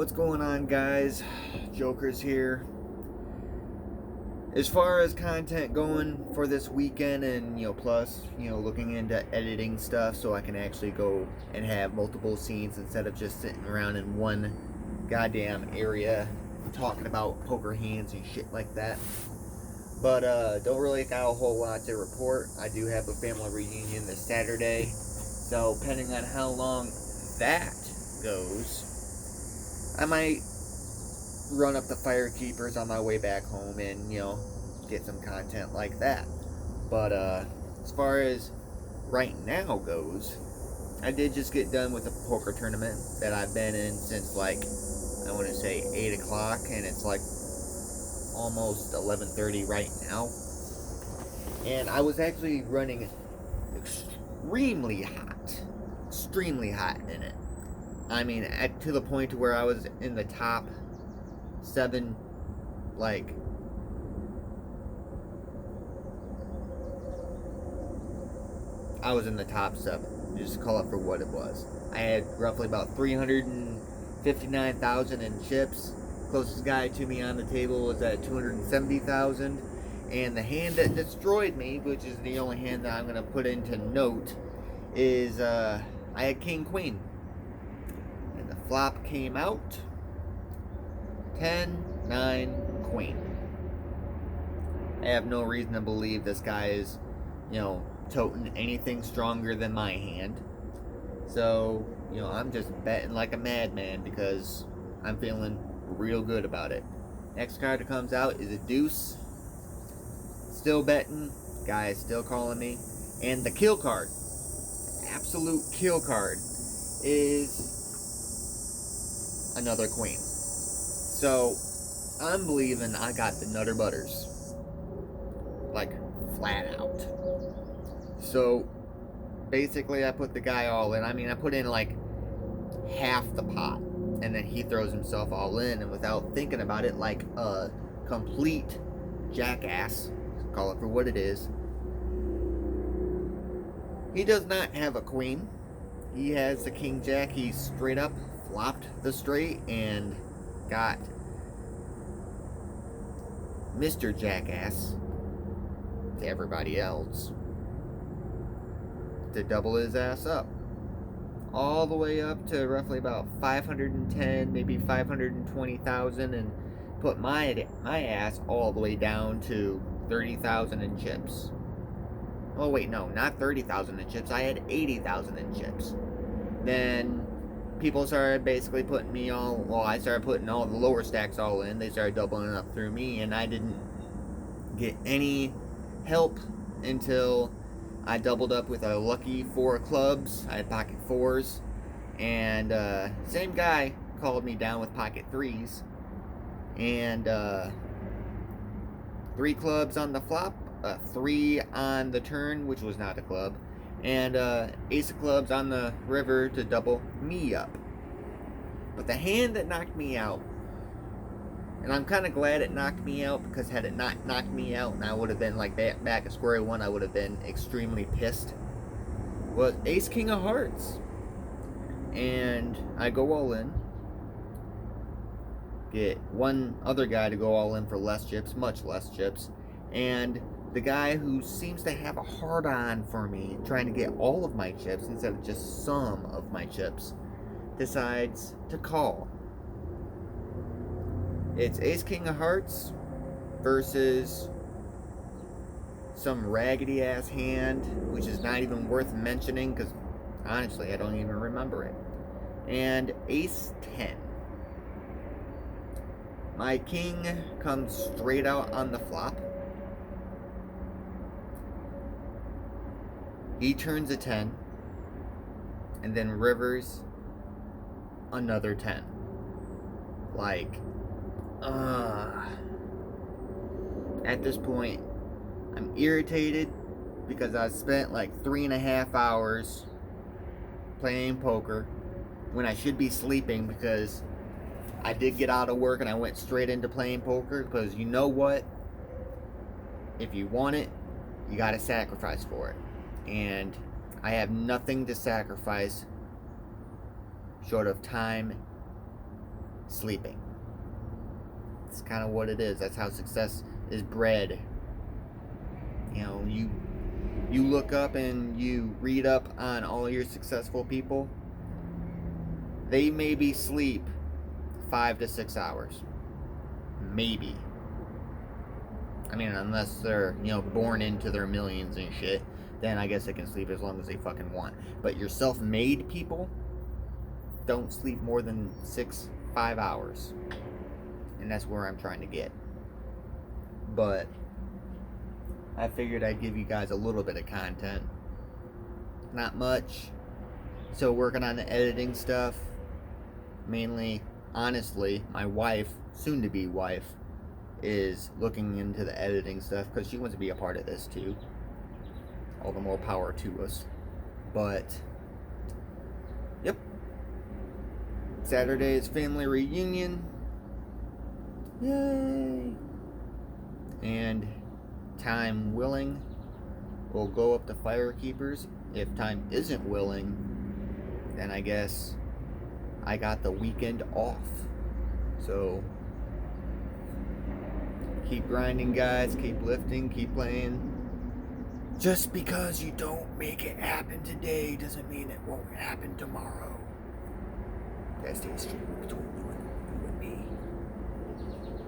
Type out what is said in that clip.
What's going on, guys? Joker's here. As far as content going for this weekend, and plus looking into editing stuff so I can actually go and have multiple scenes instead of just sitting around in one goddamn area talking about poker hands and shit like that. But don't really got a whole lot to report. I do have a family reunion this Saturday, so depending on how long that goes, I might run up the Firekeepers on my way back home and, get some content like that. But as far as right now goes, I did just get done with a poker tournament that I've been in since, I want to say 8 o'clock, and it's almost 11:30 right now. And I was actually running extremely hot in it. I mean, to the point to where I was in the top 7, I was in the top 7. Just call it for what it was. I had roughly about 359,000 in chips. Closest guy to me on the table was at 270,000. And the hand that destroyed me, which is the only hand that I'm going to put into note, is I had King Queen. And the flop came out 10, 9, Queen. I have no reason to believe this guy is, toting anything stronger than my hand. So, I'm just betting like a madman because I'm feeling real good about it. Next card that comes out is a deuce. Still betting. Guy is still calling me. And the kill card, absolute kill card, is another queen. So, I'm believing I got the Nutter Butters. Flat out. So, basically, I put the guy all in. I mean, I put in half the pot. And then he throws himself all in. And without thinking about it, like a complete jackass, call it for what it is, he does not have a queen. He has the king jack. He straight up flopped the straight and got Mr. Jackass to everybody else to double his ass up. All the way up to roughly about 510, maybe 520,000, and put my ass all the way down to 30,000 in chips. Oh wait, no, not 30,000 in chips. I had 80,000 in chips. Then people started basically putting me all. Well, I started putting all the lower stacks all in. They started doubling up through me, and I didn't get any help until I doubled up with a lucky 4 clubs. I had pocket 4s. And same guy called me down with pocket 3s. And 3 clubs on the flop. 3 on the turn, which was not a club. And ace of clubs on the river to double me up. But the hand that knocked me out, and I'm kind of glad it knocked me out, because had it not knocked me out and I would have been back at square one, I would have been extremely pissed, was ace king of hearts. And I go all in, get one other guy to go all in for less chips, much less chips, and the guy who seems to have a hard on for me, trying to get all of my chips instead of just some of my chips, decides to call. It's ace king of hearts versus some raggedy ass hand, which is not even worth mentioning because honestly I don't even remember it. And ace 10. My king comes straight out on the flop. He turns a 10 and then rivers another 10. At this point, I'm irritated because I spent 3.5 hours playing poker when I should be sleeping, because I did get out of work and I went straight into playing poker, because you know what? If you want it, you gotta sacrifice for it. And I have nothing to sacrifice short of time, sleeping. It's kind of what it is. That's how success is bred. You know, you look up and you read up on all your successful people. They maybe sleep 5 to 6 hours. Maybe. I mean, unless they're, born into their millions and shit, then I guess they can sleep as long as they fucking want. But your self-made people don't sleep more than 5 hours. And that's where I'm trying to get. But I figured I'd give you guys a little bit of content. Not much. So working on the editing stuff. Mainly, honestly, my wife, soon-to-be wife, is looking into the editing stuff because she wants to be a part of this too. All the more power to us. But, yep. Saturday is family reunion. Yay! And time willing, we'll go up to Firekeepers. If time isn't willing, then I guess I got the weekend off. So, keep grinding, guys. Keep lifting. Keep playing. Just because you don't make it happen today doesn't mean it won't happen tomorrow. That's the history.